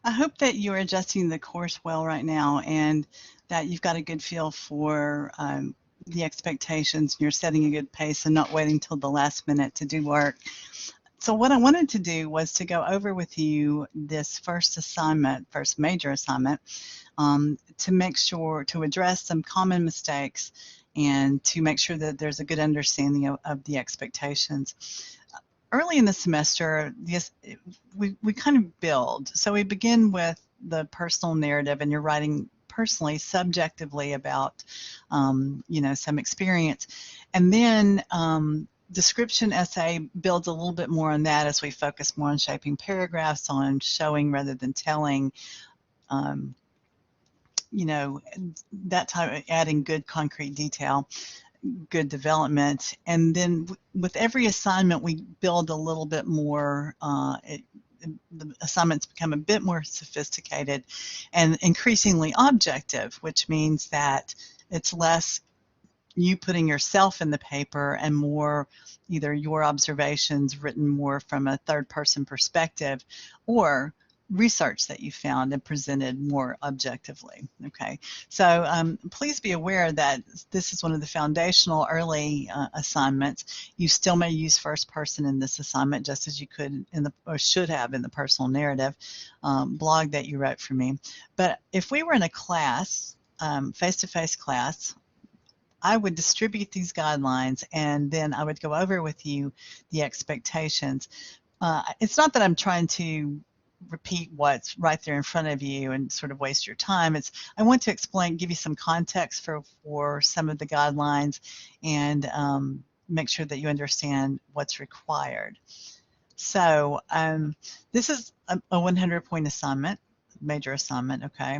I hope that you're adjusting the course well right now and that you've got a good feel for the expectations and you're setting a good pace and not waiting till the last minute to do work. So what I wanted to do was to go over with you this first assignment, first major assignment, to make sure to address some common mistakes and to make sure that there's a good understanding of the expectations. Early in the semester, we kind of build. So we begin with the personal narrative, and you're writing personally, subjectively about, some experience. And then description essay builds a little bit more on that as we focus more on shaping paragraphs, on showing rather than telling, um, that type of adding good concrete detail, good development. And then with every assignment, we build a little bit more. The assignments become a bit more sophisticated and increasingly objective, which means that it's less you putting yourself in the paper and more either your observations written more from a third person perspective or research that you found and presented more objectively. Okay, so please be aware that this is one of the foundational early assignments. You still may use first person in this assignment just as you could in the or should have in the personal narrative blog that you wrote for me. But if we were in a class, face-to-face class, I would distribute these guidelines and then I would go over with you the expectations. It's not that I'm trying to repeat what's right there in front of you and sort of waste your time. I want to explain, give you some context for some of the guidelines and make sure that you understand what's required. So this is a 100-point assignment, major assignment, okay?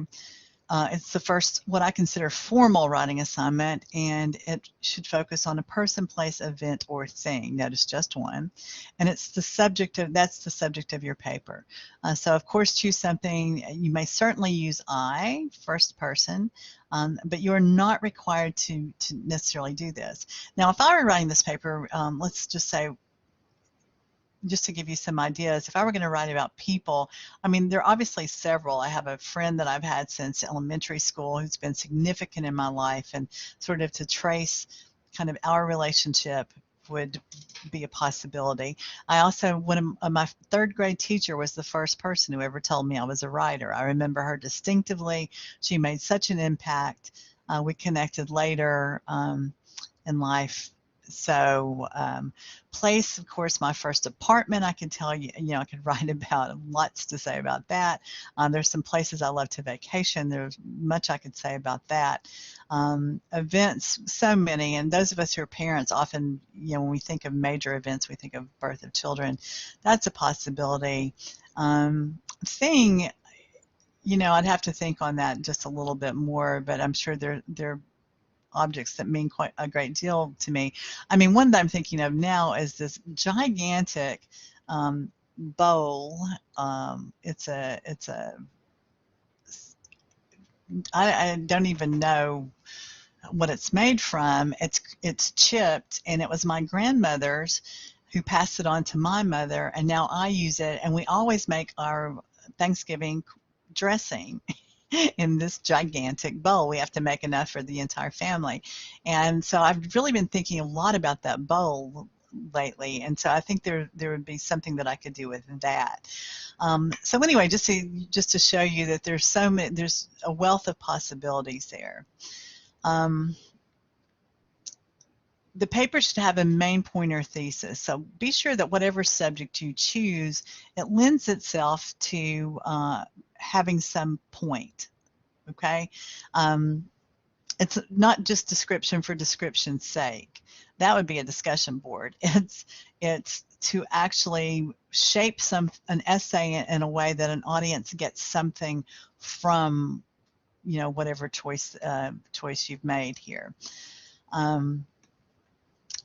It's the first, what I consider formal writing assignment, and it should focus on a person, place, event, or thing. Notice just one. And it's that's the subject of your paper. So of course, choose something. You may certainly use I, first person, but you're not required to necessarily do this. Now, if I were writing this paper, let's just say, just to give you some ideas, if I were going to write about people, I mean, there are obviously several. I have a friend that I've had since elementary school who's been significant in my life, and sort of to trace kind of our relationship would be a possibility. I also, my third grade teacher was the first person who ever told me I was a writer. I remember her distinctively. She made such an impact. We connected later in life. So place, of course, my first apartment, I can tell you, I could write about, lots to say about that. There's some places I love to vacation. There's much I could say about that. Events, so many, and those of us who are parents often, when we think of major events, we think of birth of children. That's a possibility. Thing, I'd have to think on that just a little bit more, but I'm sure they're objects that mean quite a great deal to me. I mean, one that I'm thinking of now is this gigantic bowl. I don't even know what it's made from. It's chipped, and it was my grandmother's who passed it on to my mother, and now I use it, and we always make our Thanksgiving dressing in this gigantic bowl. We have to make enough for the entire family. And so I've really been thinking a lot about that bowl lately, and so I think there would be something that I could do with that. So anyway, just to show you that there's a wealth of possibilities there. The paper should have a main point or thesis, so be sure that whatever subject you choose, it lends itself to having some point, okay? It's not just description for description's sake. That would be a discussion board. It's to actually shape an essay in a way that an audience gets something from, whatever choice you've made here.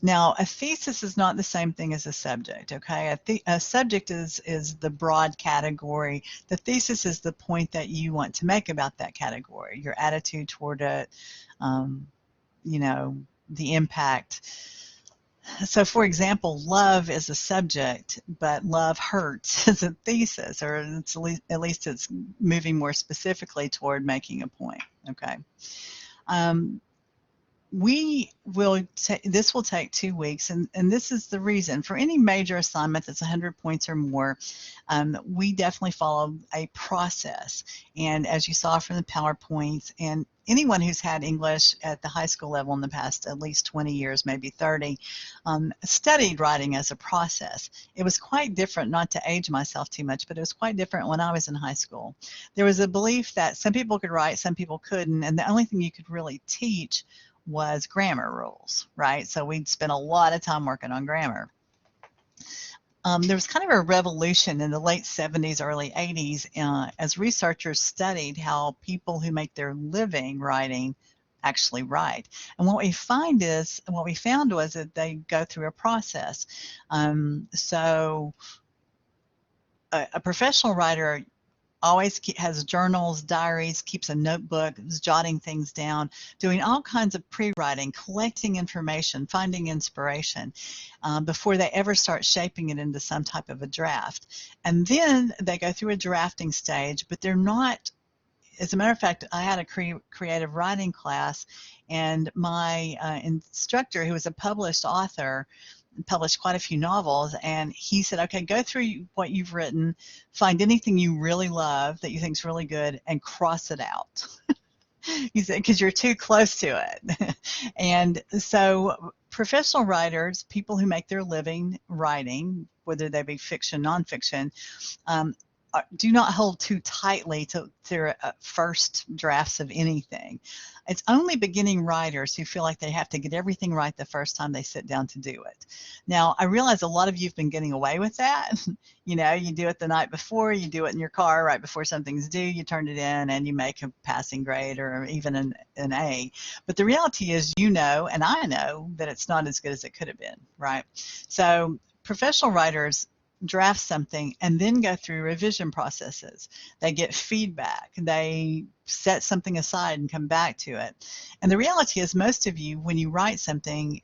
Now, a thesis is not the same thing as a subject, okay? A subject is the broad category. The thesis is the point that you want to make about that category, your attitude toward it, the impact. So, for example, love is a subject, but love hurts is a thesis, or it's at least it's moving more specifically toward making a point. Okay. Um, this will take 2 weeks, and this is the reason. For any major assignment that's 100 points or more, we definitely follow a process. And as you saw from the PowerPoints, and anyone who's had English at the high school level in the past at least 20 years, maybe 30, studied writing as a process. It was quite different, not to age myself too much, but it was quite different when I was in high school. There was a belief that some people could write, some people couldn't, and the only thing you could really teach was grammar rules, right? So we'd spend a lot of time working on grammar. There was kind of a revolution in the late 70s, early 80s, as researchers studied how people who make their living writing actually write. And what we found was that they go through a process. So a professional writer always has journals, diaries, keeps a notebook, is jotting things down, doing all kinds of pre-writing, collecting information, finding inspiration before they ever start shaping it into some type of a draft. And then they go through a drafting stage, but they're not, as a matter of fact, I had a creative writing class, and my instructor, who was a published author, published quite a few novels, and he said, okay, go through what you've written, find anything you really love that you think is really good, and cross it out. He said, because you're too close to it. And so professional writers, people who make their living writing, whether they be fiction, nonfiction, do not hold too tightly to their first drafts of anything. It's only beginning writers who feel like they have to get everything right the first time they sit down to do it. Now, I realize a lot of you have been getting away with that. You know, you do it the night before, you do it in your car right before something's due, you turn it in, and you make a passing grade or even an A. But the reality is, you know, and I know that it's not as good as it could have been, right? So professional writers draft something and then go through revision processes. They get feedback. They set something aside and come back to it. And the reality is, most of you, when you write something,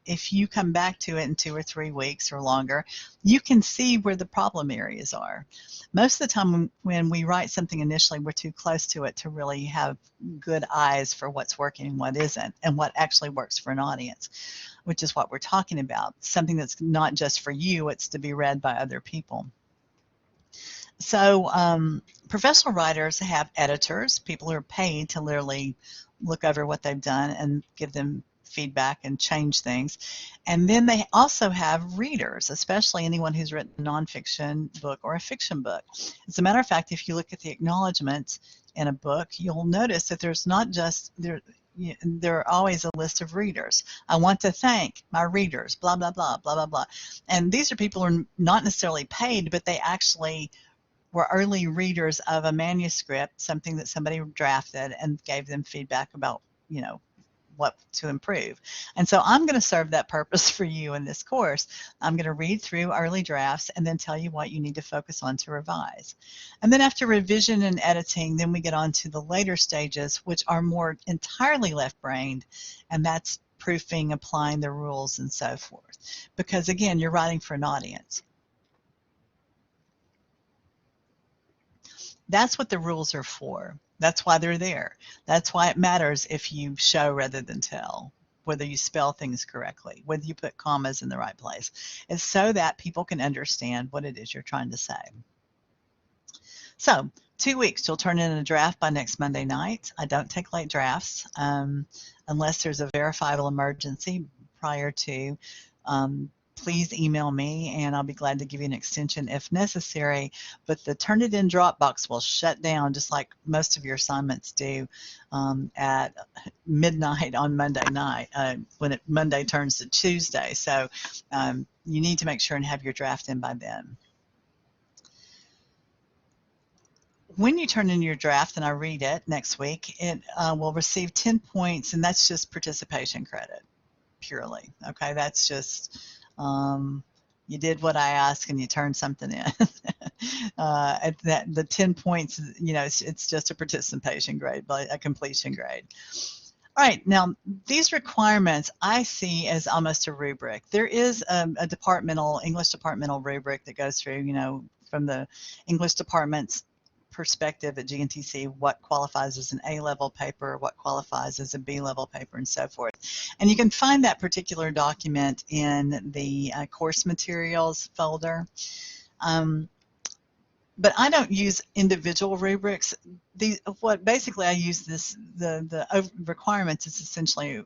if you come back to it in 2 or 3 weeks or longer, you can see where the problem areas are. Most of the time when we write something initially, we're too close to it to really have good eyes for what's working and what isn't, and what actually works for an audience, which is what we're talking about. Something that's not just for you, it's to be read by other people. So professional writers have editors, people who are paid to literally look over what they've done and give them feedback and change things. And then they also have readers, especially anyone who's written a nonfiction book or a fiction book. As a matter of fact, if you look at the acknowledgments in a book, you'll notice that there's not just there are always a list of readers. I want to thank my readers, blah, blah, blah, blah, blah, blah. And these are people who are not necessarily paid, but they actually were early readers of a manuscript, something that somebody drafted, and gave them feedback about, you know, what to improve. And so I'm going to serve that purpose for you in this course. I'm going to read through early drafts and then tell you what you need to focus on to revise. And then after revision and editing, then we get on to the later stages, which are more entirely left-brained, and that's proofing, applying the rules, and so forth. Because again, you're writing for an audience. That's what the rules are for. That's why they're there. That's why it matters if you show rather than tell, whether you spell things correctly, whether you put commas in the right place. It's so that people can understand what it is you're trying to say. So 2 weeks, you'll turn in a draft by next Monday night. I don't take late drafts unless there's a verifiable emergency prior to. Please email me and I'll be glad to give you an extension if necessary, but the Turnitin Dropbox will shut down just like most of your assignments do at midnight on Monday night when Monday turns to Tuesday. So you need to make sure and have your draft in by then. When you turn in your draft and I read it next week, it will receive 10 points, and that's just participation credit purely. Okay, that's just you did what I asked and you turned something in. The 10 points, you know, it's just a participation grade, but a completion grade. All right, now these requirements I see as almost a rubric. There is a departmental, English departmental rubric that goes through, you know, from the English department's perspective at GNTC, what qualifies as an A-level paper, what qualifies as a B-level paper, and so forth. And you can find that particular document in the course materials folder. But I don't use individual rubrics. What basically I use the requirements is essentially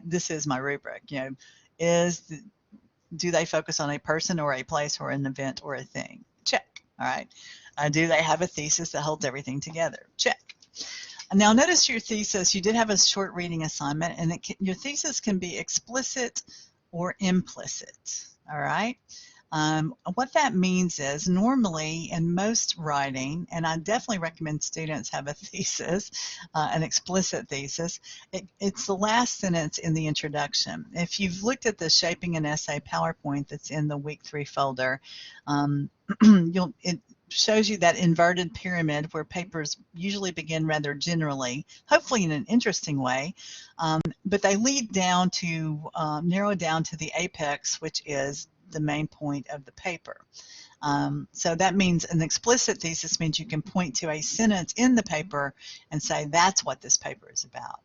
this is my rubric. You know, do they focus on a person or a place or an event or a thing? Check. All right. Do they have a thesis that holds everything together? Check. Now notice your thesis. You did have a short reading assignment, and your thesis can be explicit or implicit. All right. What that means is normally in most writing, and I definitely recommend students have a thesis, an explicit thesis, it's the last sentence in the introduction. If you've looked at the Shaping an Essay PowerPoint that's in the Week 3 folder, it shows you that inverted pyramid where papers usually begin rather generally, hopefully in an interesting way, but they lead down to, narrow down to the apex, which is the main point of the paper. So that means an explicit thesis means you can point to a sentence in the paper and say that's what this paper is about.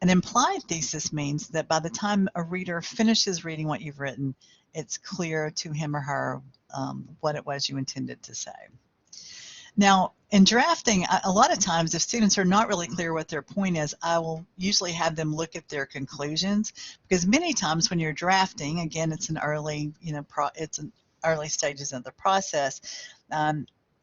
An implied thesis means that by the time a reader finishes reading what you've written, it's clear to him or her what it was you intended to say. Now, in drafting, a lot of times if students are not really clear what their point is, I will usually have them look at their conclusions, because many times when you're drafting, again, it's an early, it's an early stages of the process.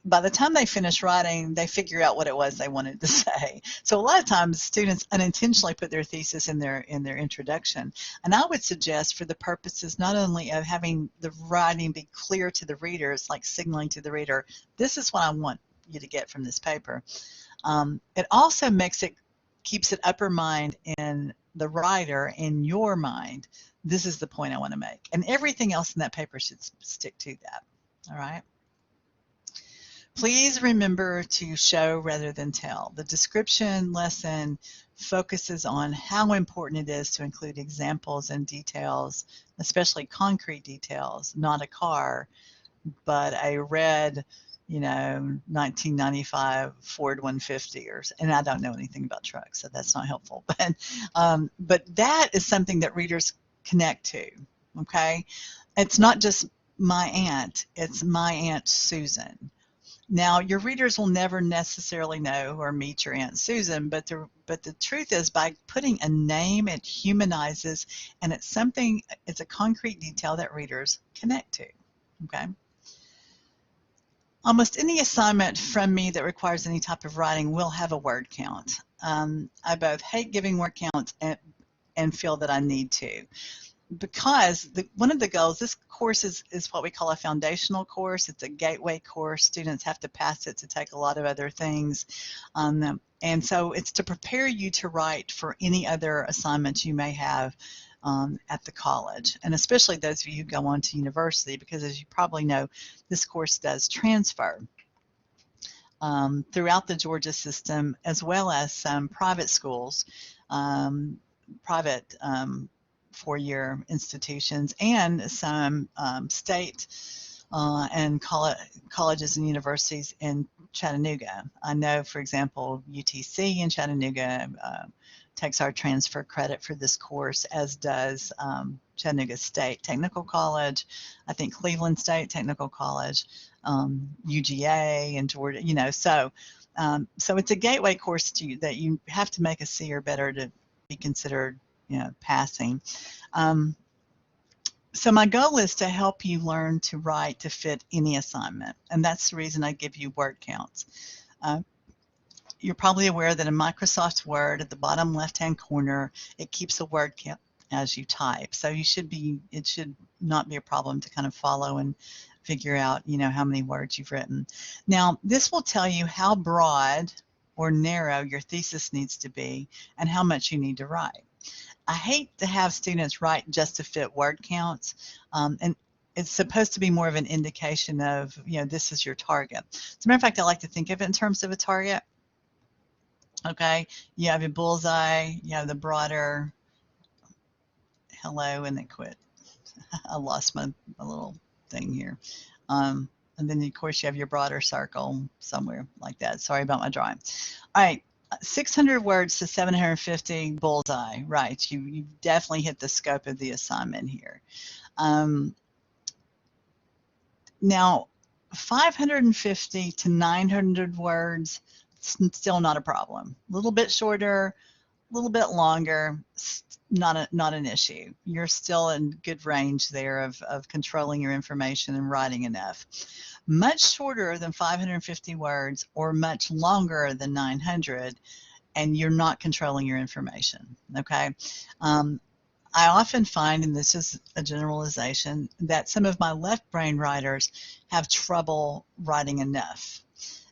By the time they finish writing, they figure out what it was they wanted to say. So a lot of times students unintentionally put their thesis in their introduction. And I would suggest, for the purposes not only of having the writing be clear to the readers, like signaling to the reader, this is what I want you to get from this paper. It also keeps it upper mind in the writer, in your mind. This is the point I want to make. And everything else in that paper should stick to that. All right. Please remember to show rather than tell. The description lesson focuses on how important it is to include examples and details, especially concrete details, not a car, but a red, 1995 Ford 150, and I don't know anything about trucks, so that's not helpful. But that is something that readers connect to. Okay, it's not just my aunt; it's my Aunt Susan. Now, your readers will never necessarily know or meet your Aunt Susan, but the truth is, by putting a name, it humanizes, and it's a concrete detail that readers connect to. Okay. Almost any assignment from me that requires any type of writing will have a word count. I both hate giving word counts and feel that I need to, because one of the goals, this course is what we call a foundational course. It's a gateway course. Students have to pass it to take a lot of other things. And so it's to prepare you to write for any other assignments you may have at the college, and especially those of you who go on to university, because as you probably know, this course does transfer throughout the Georgia system, as well as some private schools, private four-year institutions, and some state and colleges and universities in Chattanooga. I know, for example, UTC in Chattanooga takes our transfer credit for this course, as does Chattanooga State Technical College, I think Cleveland State Technical College, UGA in Georgia, so it's a gateway course that you have to make a C or better to be considered passing. So my goal is to help you learn to write to fit any assignment, and that's the reason I give you word counts. You're probably aware that in Microsoft Word, at the bottom left-hand corner, it keeps a word count as you type. So it should not be a problem to kind of follow and figure out, how many words you've written. Now, this will tell you how broad or narrow your thesis needs to be and how much you need to write. I hate to have students write just to fit word counts, and it's supposed to be more of an indication of, this is your target. As a matter of fact, I like to think of it in terms of a target. Okay, you have your bullseye, you have the broader hello, and it quit. I lost my little thing here. And then, of course, you have your broader circle somewhere like that. Sorry about my drawing. All right, 600 words to 750 bullseye. Right, you definitely hit the scope of the assignment here. Now, 550 to 900 words, still not a problem. A little bit shorter, a little bit longer, not an issue. You're still in good range there of controlling your information and writing enough. Much shorter than 550 words or much longer than 900, and you're not controlling your information, okay? I often find, and this is a generalization, that some of my left brain writers have trouble writing enough.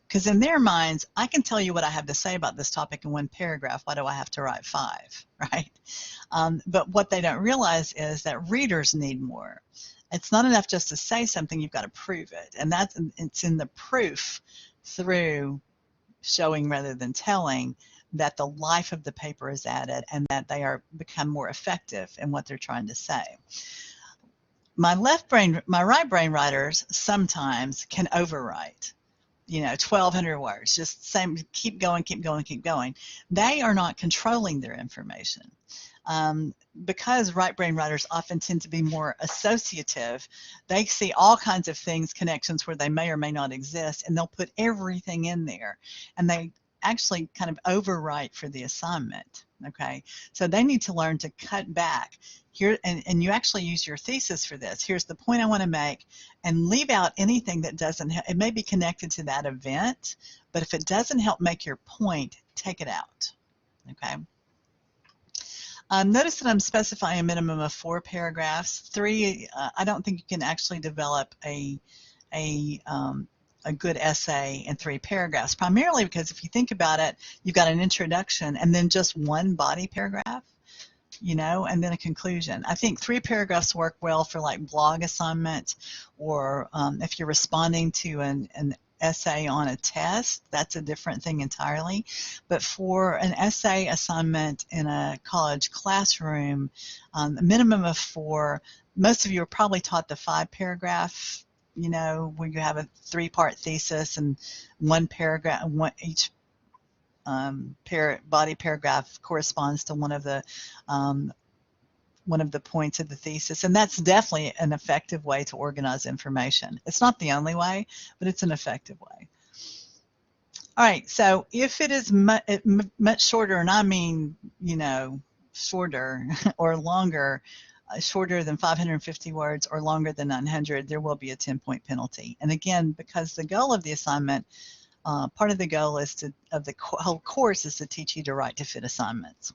Because in their minds, I can tell you what I have to say about this topic in one paragraph. Why do I have to write 5, right? But what they don't realize is that readers need more. It's not enough just to say something, you've got to prove it. And it's in the proof through showing rather than telling that the life of the paper is added and that they become more effective in what they're trying to say. My right brain writers sometimes can overwrite. 1,200 words, just same, keep going, keep going, keep going. They are not controlling their information. Because right brain writers often tend to be more associative, they see all kinds of things, connections where they may or may not exist, and they'll put everything in there. And they actually kind of overwrite for the assignment, okay? So they need to learn to cut back. Here, and you actually use your thesis for this. Here's the point I want to make, and leave out anything that doesn't, it may be connected to that event, but if it doesn't help make your point, take it out, okay? Notice that I'm specifying a minimum of 4 paragraphs. 3, I don't think you can actually develop a good essay in 3 paragraphs, primarily because if you think about it, you've got an introduction and then just one body paragraph, and then a conclusion. I think 3 paragraphs work well for like blog assignments, or if you're responding to an essay on a test, that's a different thing entirely. But for an essay assignment in a college classroom, a minimum of 4. Most of you are probably taught the 5 paragraph, where you have a 3-part thesis and one paragraph, each body paragraph corresponds to one of the points of the thesis, and that's definitely an effective way to organize information. It's not the only way, but it's an effective way. All right, so if it is much shorter, and I mean, shorter or longer, shorter than 550 words or longer than 900, there will be a 10-point penalty. And again, because the goal of the assignment, part of the goal of the whole course is to teach you to write to fit assignments.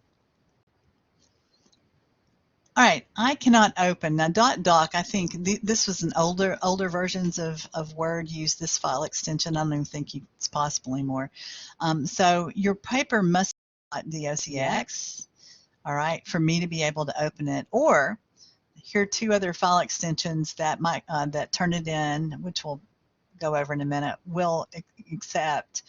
All right, I cannot open. Now, .doc, I think this was an older versions of Word use this file extension. I don't even think it's possible anymore. So your paper must be .docx, all right, for me to be able to open it. Or here are 2 other file extensions that that Turnitin, which we'll go over in a minute, will accept,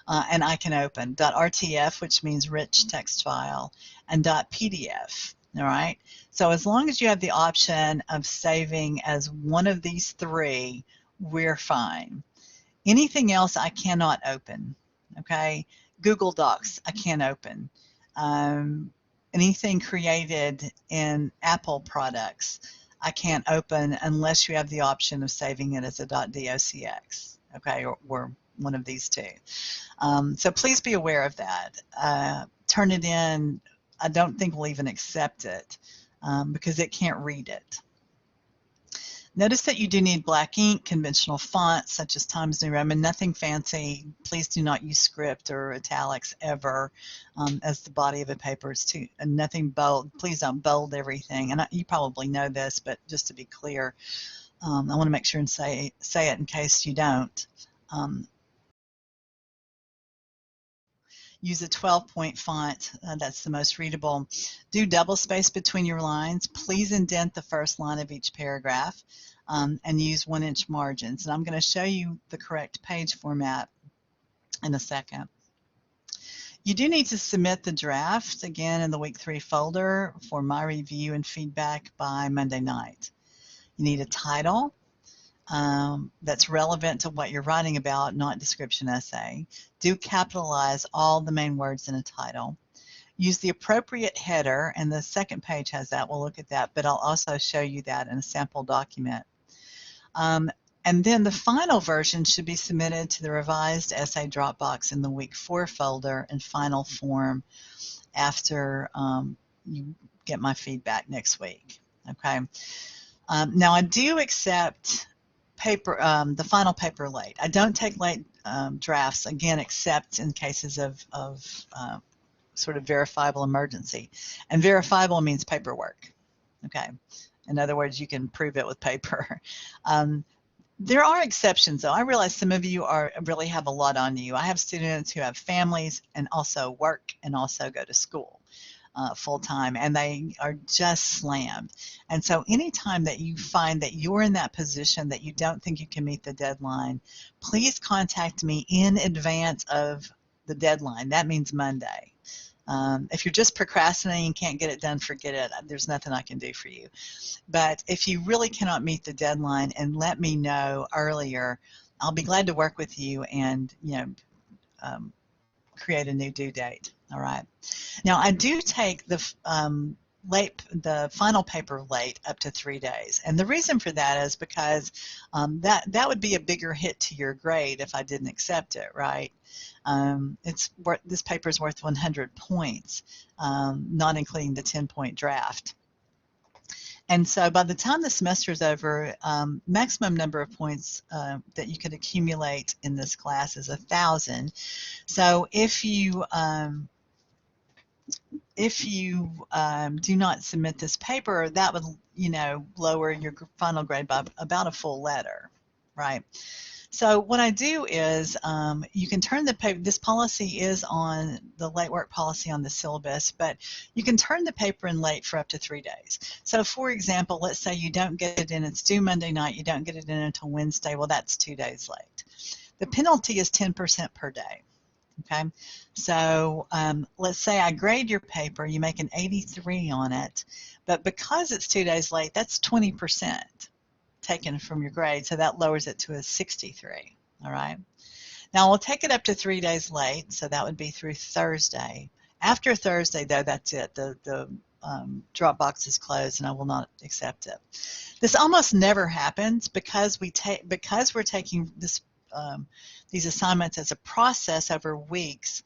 and I can open. .rtf, which means rich text file, and .pdf. All right, so as long as you have the option of saving as one of these 3, we're fine. Anything else I cannot open, okay? Google Docs, I can't open. Anything created in Apple products, I can't open unless you have the option of saving it as a .docx, okay, or one of these 2. So please be aware of that. Turnitin, I don't think we'll even accept it because it can't read it. Notice that you do need black ink, conventional fonts such as Times New Roman, nothing fancy. Please do not use script or italics ever as the body of a paper. It's and nothing bold. Please don't bold everything. And you probably know this, but just to be clear, I want to make sure and say it in case you don't. Use a 12-point font, that's the most readable. Do double space between your lines. Please indent the first line of each paragraph and use 1-inch margins. And I'm going to show you the correct page format in a second. You do need to submit the draft again in the week 3 folder for my review and feedback by Monday night. You need a title that's relevant to what you're writing about, not description essay. Do capitalize all the main words in a title. Use the appropriate header, and the second page has that. We'll look at that, but I'll also show you that in a sample document. And then the final version should be submitted to the revised essay Dropbox in the week 4 folder in final form after you get my feedback next week. Okay. Now I do accept paper, the final paper late. I don't take late drafts, again, except in cases of sort of verifiable emergency. And verifiable means paperwork. Okay. In other words, you can prove it with paper. There are exceptions, though. I realize some of you really have a lot on you. I have students who have families and also work and also go to school full-time, and they are just slammed. And so anytime that you find that you're in that position that you don't think you can meet the deadline, please contact me in advance of the deadline. That means Monday. If you're just procrastinating and can't get it done, forget it. There's nothing I can do for you. But if you really cannot meet the deadline and let me know earlier, I'll be glad to work with you and create a new due date. All right. Now I do take the final paper late up to 3 days, and the reason for that is because that would be a bigger hit to your grade if I didn't accept it, right? This paper is worth 100 points, not including the 10-point draft. And so by the time the semester is over, maximum number of points that you could accumulate in this class is 1,000. So if you do not submit this paper, that would lower your final grade by about a full letter, right? So what I do is you can turn the paper, this policy is on the late work policy on the syllabus, but you can turn the paper in late for up to 3 days. So for example, let's say you don't get it in, it's due Monday night, you don't get it in until Wednesday, well that's 2 days late. The penalty is 10% per day. Okay, so let's say I grade your paper, you make an 83 on it, but because it's 2 days late, that's 20% taken from your grade, so that lowers it to a 63, all right? Now we'll take it up to 3 days late, so that would be through Thursday. After Thursday, though, that's it. The Dropbox is closed, and I will not accept it. This almost never happens because we're taking this these assignments as a process over weeks.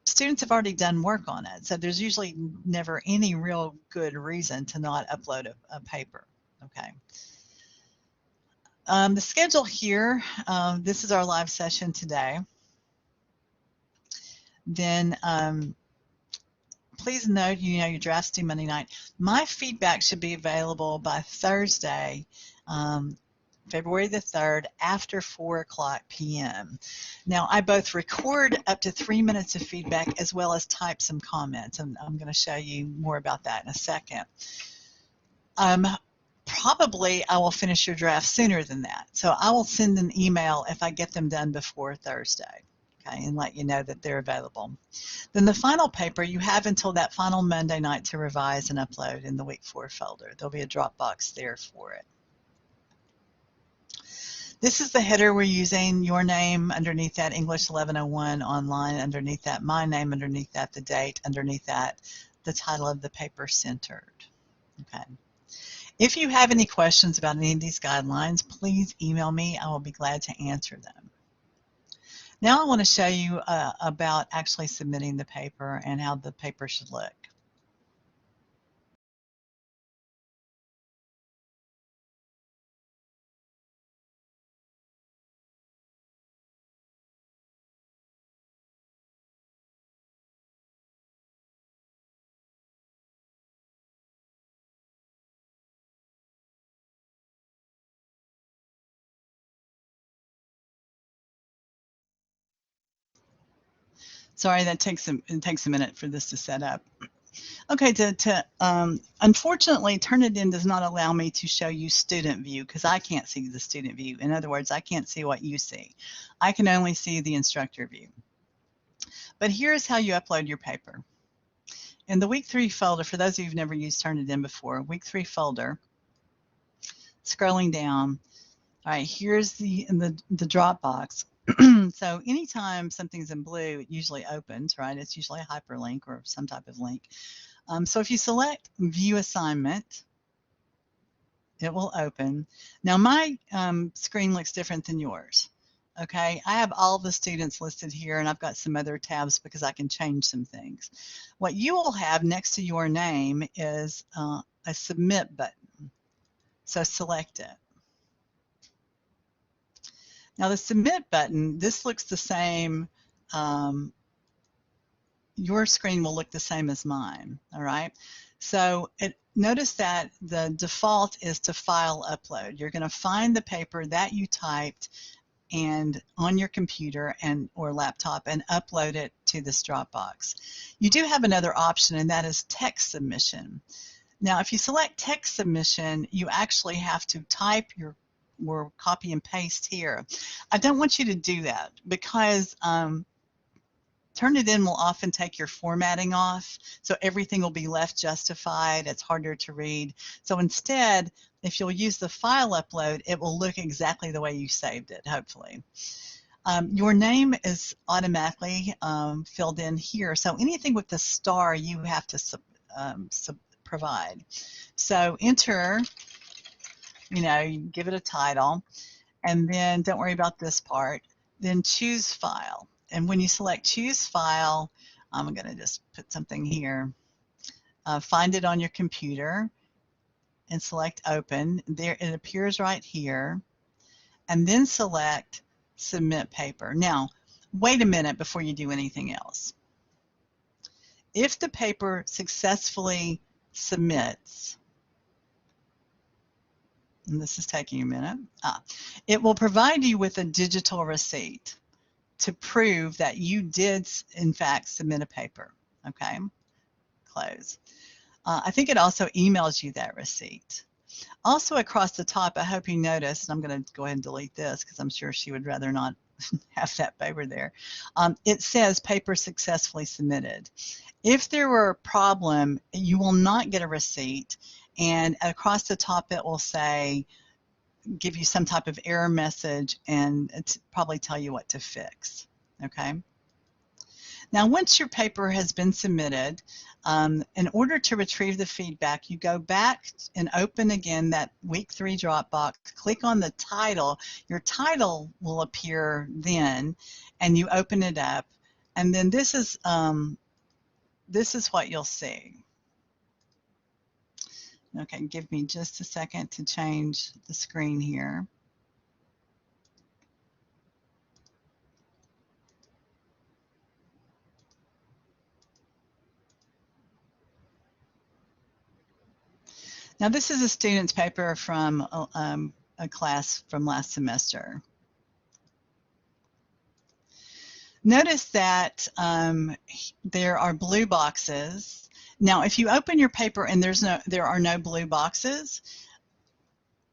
Students have already done work on it, so there's usually never any real good reason to not upload a paper. Okay. The schedule here, this is our live session today. Then please note, your draft's due Monday night. My feedback should be available by Thursday, February the 3rd, after 4:00 p.m. Now, I both record up to 3 minutes of feedback as well as type some comments, and I'm going to show you more about that in a second. Probably I will finish your draft sooner than that. So I will send an email if I get them done before Thursday, okay, and let you know that they're available. Then the final paper, you have until that final Monday night to revise and upload in the week 4 folder. There'll be a Dropbox there for it. This is the header we're using, your name, underneath that English 1101 online, underneath that my name, underneath that the date, underneath that the title of the paper centered. Okay. If you have any questions about any of these guidelines, please email me. I will be glad to answer them. Now I want to show you about actually submitting the paper and how the paper should look. Sorry, it takes a minute for this to set up. Okay, unfortunately, Turnitin does not allow me to show you student view because I can't see the student view. In other words, I can't see what you see. I can only see the instructor view. But here's how you upload your paper. In the week 3 folder, for those of you who've never used Turnitin before, week 3 folder, scrolling down, all right, here's the Dropbox. So anytime something's in blue, it usually opens, right? It's usually a hyperlink or some type of link. So if you select View Assignment, it will open. Now my screen looks different than yours. Okay, I have all the students listed here, and I've got some other tabs because I can change some things. What you will have next to your name is a Submit button. So select it. Now the Submit button, this looks the same. Your screen will look the same as mine, all right? So notice that the default is to file upload. You're going to find the paper that you typed and on your computer and or laptop and upload it to this Dropbox. You do have another option, and that is text submission. Now, if you select text submission, you actually have to type your or copy and paste here. I don't want you to do that because Turnitin will often take your formatting off, so everything will be left justified. It's harder to read. So instead, if you'll use the file upload, it will look exactly the way you saved it, hopefully. Your name is automatically filled in here, so anything with the star you have to provide. So enter, you give it a title, and then don't worry about this part. Then choose file. And when you select choose file, I'm going to just put something here. Find it on your computer and select open. There it appears right here. And then select submit paper. Now, wait a minute before you do anything else. If the paper successfully submits, and this is taking a minute, it will provide you with a digital receipt to prove that you did, in fact, submit a paper. Okay, close. I think it also emails you that receipt. Also across the top, I hope you noticed, and I'm going to go ahead and delete this because I'm sure she would rather not have that paper there. It says paper successfully submitted. If there were a problem, you will not get a receipt, and across the top it will say, give you some type of error message and it's probably tell you what to fix. Okay. Now, once your paper has been submitted, in order to retrieve the feedback, you go back and open again that week 3 Dropbox, click on the title. Your title will appear then, and you open it up, and then this is what you'll see. Okay, give me just a second to change the screen here. Now, this is a student's paper from a class from last semester. Notice that there are blue boxes. Now, if you open your paper and there are no blue boxes,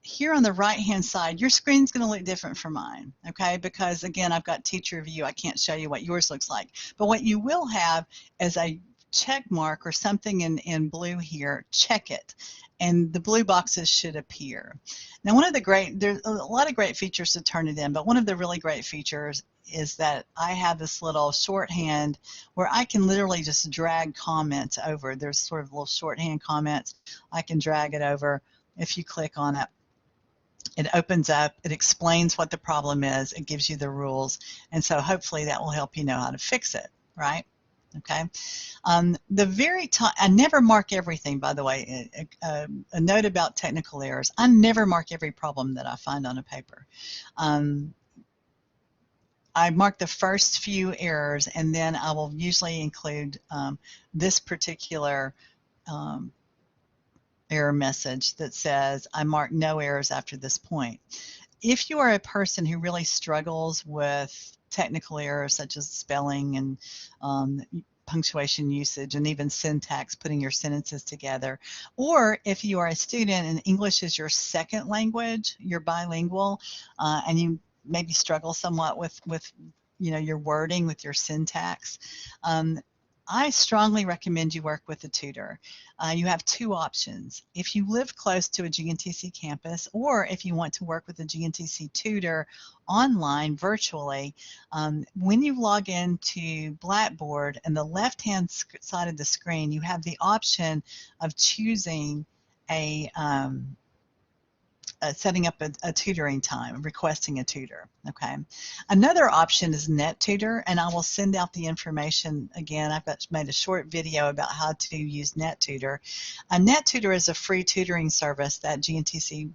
here on the right-hand side, your screen's going to look different from mine, okay? Because, again, I've got teacher view. I can't show you what yours looks like. But what you will have is a check mark or something in blue here. Check it, and the blue boxes should appear. Now, there's a lot of great features to Turnitin, but one of the really great features is that I have this little shorthand where I can literally just drag comments over. There's sort of little shorthand comments. I can drag it over. If you click on it, it opens up, it explains what the problem is, it gives you the rules, and so hopefully that will help you know how to fix it, right? Okay. The very top, I never mark everything, by the way. A note about technical errors. I never mark every problem that I find on a paper. I mark the first few errors, and then I will usually include this particular error message that says I mark no errors after this point. If you are a person who really struggles with technical errors such as spelling and punctuation usage and even syntax, putting your sentences together, or if you are a student and English is your second language, you're bilingual, and you maybe struggle somewhat with your wording, with your syntax, I strongly recommend you work with a tutor. You have two options. If you live close to a GNTC campus, or if you want to work with a GNTC tutor online virtually, when you log into Blackboard, on the left-hand side of the screen, you have the option of choosing setting up a tutoring time, requesting a tutor, okay? Another option is NetTutor, and I will send out the information again. I've made a short video about how to use NetTutor. NetTutor is a free tutoring service that GNTC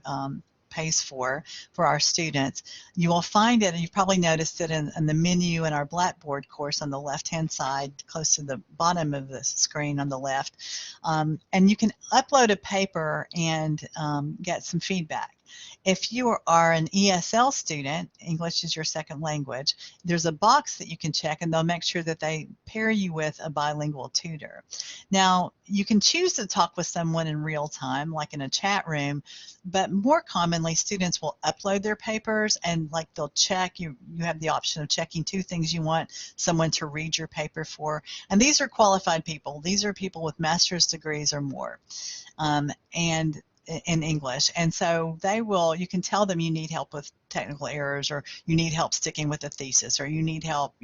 pays for our students. You will find it, and you've probably noticed it in the menu in our Blackboard course on the left-hand side, close to the bottom of the screen on the left. And you can upload a paper and get some feedback. If you are an ESL student, English is your second language, there's a box that you can check, and they'll make sure that they pair you with a bilingual tutor. Now, you can choose to talk with someone in real time, like in a chat room, but more commonly, students will upload their papers, and like they'll check. You have the option of checking two things you want someone to read your paper for, and these are qualified people. These are people with master's degrees or more, and in English, and so you can tell them you need help with technical errors, or you need help sticking with a thesis, or you need help,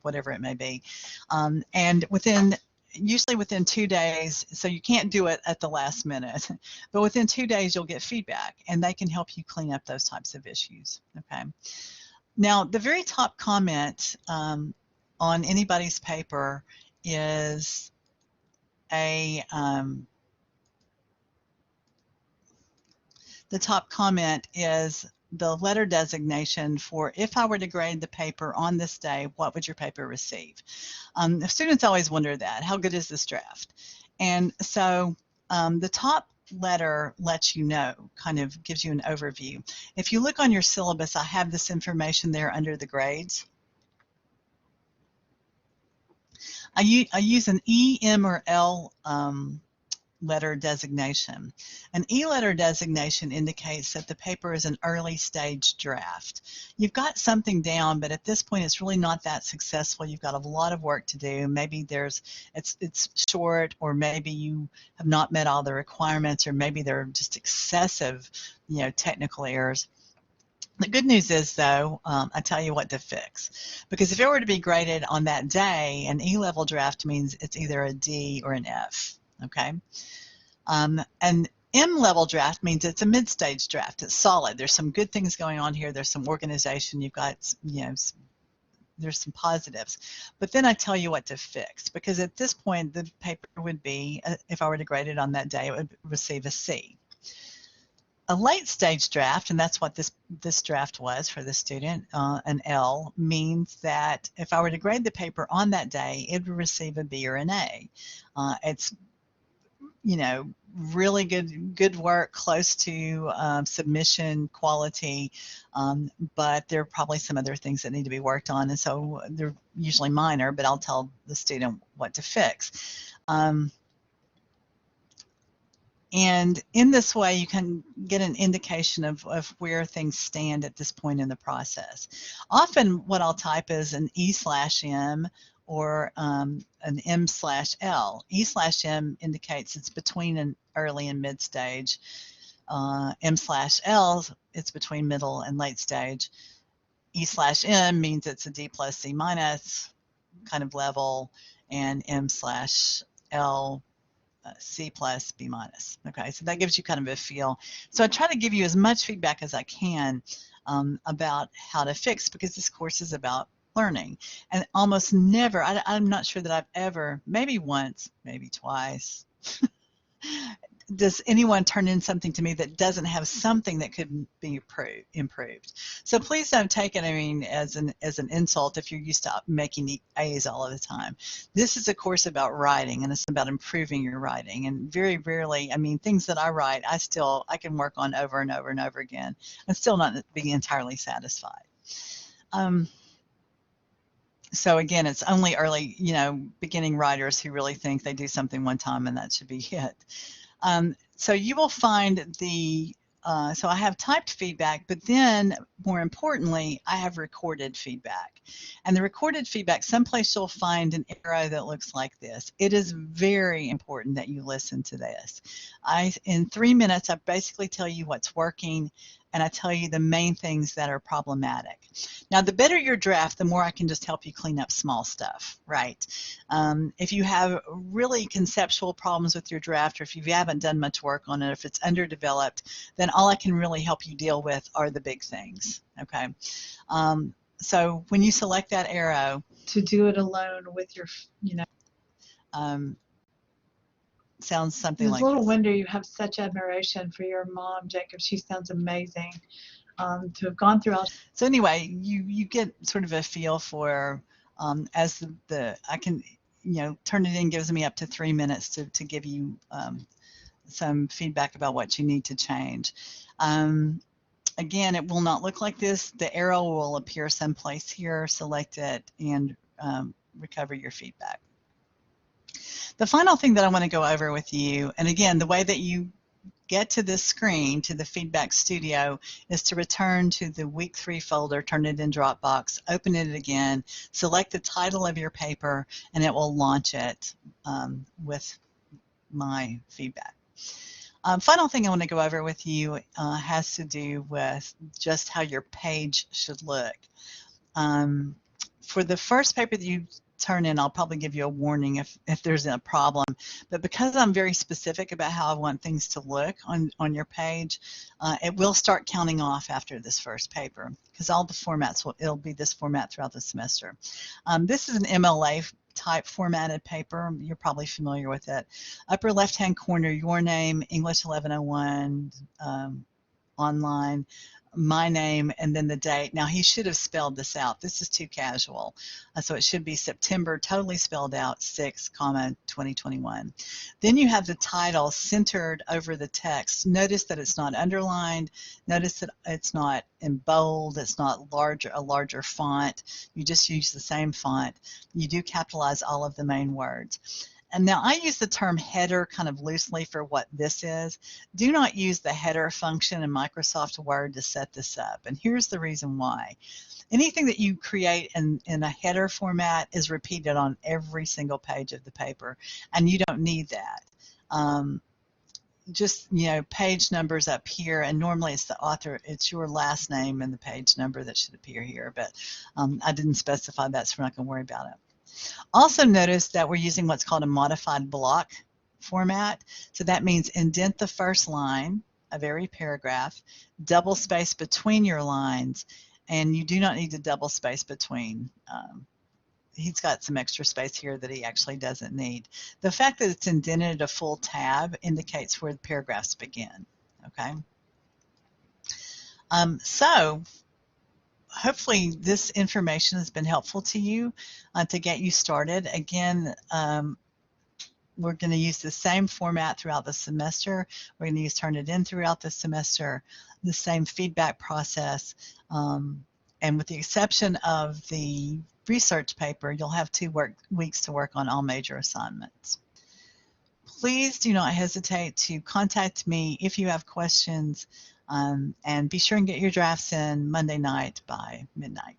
whatever it may be, and usually within 2 days, so you can't do it at the last minute, but within 2 days you'll get feedback, and they can help you clean up those types of issues, okay? Now, the very top comment on anybody's paper is the top comment is the letter designation for, if I were to grade the paper on this day, what would your paper receive? Students always wonder that. How good is this draft? And so the top letter lets you know, kind of gives you an overview. If you look on your syllabus, I have this information there under the grades. I use an E, M, or L letter designation. An E letter designation indicates that the paper is an early stage draft. You've got something down, but at this point it's really not that successful. You've got a lot of work to do. Maybe it's short, or maybe you have not met all the requirements, or maybe they're just excessive, technical errors. The good news is, though, I tell you what to fix, because if it were to be graded on that day, an E-level draft means it's either a D or an F, okay? An M-level draft means it's a mid-stage draft. It's solid. There's some good things going on here. There's some organization. You've got, there's some positives. But then I tell you what to fix, because at this point, the paper would be, if I were to grade it on that day, it would receive a C. A late stage draft, and that's what this draft was for the student, an L, means that if I were to grade the paper on that day, it would receive a B or an A. It's, really good work, close to submission quality, but there are probably some other things that need to be worked on, and so they're usually minor, but I'll tell the student what to fix. And in this way, you can get an indication of where things stand at this point in the process. Often what I'll type is an E/M or an M/L. E/M indicates it's between an early and mid stage. M/L, it's between middle and late stage. E/M means it's a D plus C minus kind of level, and M/L C plus, B minus. Okay, so that gives you kind of a feel. So I try to give you as much feedback as I can about how to fix, because this course is about learning. And almost never, I'm not sure that I've ever, maybe once, maybe twice, does anyone turn in something to me that doesn't have something that could be improved. So please don't take it, as an insult if you're used to making A's all of the time. This is a course about writing, and it's about improving your writing. And very rarely, things that I write, I can work on over and over and over again and still not be entirely satisfied. So again, it's only early, beginning writers who really think they do something one time and that should be it. So you will find the So I have typed feedback, but then more importantly, I have recorded feedback. And the recorded feedback, someplace you'll find an arrow that looks like this. It is very important that you listen to this. In 3 minutes, I basically tell you what's working, and I tell you the main things that are problematic. Now, the better your draft, the more I can just help you clean up small stuff, right? If you have really conceptual problems with your draft, or if you haven't done much work on it, if it's underdeveloped, then all I can really help you deal with are the big things, okay? So when you select that arrow, to do it alone with your, sounds something it's like a little this. wonder you have such admiration for your mom, Jacob. She sounds amazing. To have gone through all. So anyway, you get sort of a feel for as I can, turn it in gives me up to 3 minutes to give you some feedback about what you need to change. Again, it will not look like this. The arrow will appear someplace here. Select it and recover your feedback. The final thing that I want to go over with you, and again, the way that you get to this screen, to the Feedback Studio, is to return to the Week 3 folder, turn it in Dropbox, open it again, select the title of your paper, and it will launch it with my feedback. Final thing I want to go over with you has to do with just how your page should look. For the first paper that you turn in, I'll probably give you a warning if there's a problem. But because I'm very specific about how I want things to look on your page, it will start counting off after this first paper, because all the formats, it'll be this format throughout the semester. This is an MLA type formatted paper. You're probably familiar with it. Upper left-hand corner, your name, English 1101, online, my name, and then the date. Now, he should have spelled this out. This is too casual. So it should be September, totally spelled out, 6, 2021. Then you have the title centered over the text. Notice that it's not underlined. Notice that it's not in bold. It's not a larger font. You just use the same font. You do capitalize all of the main words. And now I use the term header kind of loosely for what this is. Do not use the header function in Microsoft Word to set this up. And here's the reason why. Anything that you create in a header format is repeated on every single page of the paper, and you don't need that. Just, page numbers up here, and normally it's the author, it's your last name and the page number that should appear here, but I didn't specify that, so we're not going to worry about it. Also notice that we're using what's called a modified block format. So that means indent the first line of every paragraph, double space between your lines, and you do not need to double space between. He's got some extra space here that he actually doesn't need. The fact that it's indented a full tab indicates where the paragraphs begin, okay? So hopefully this information has been helpful to you to get you started. Again, we're going to use the same format throughout the semester. We're going to use Turnitin throughout the semester, the same feedback process, and with the exception of the research paper, you'll have 2 weeks to work on all major assignments. Please do not hesitate to contact me if you have questions, and be sure and get your drafts in Monday night by midnight.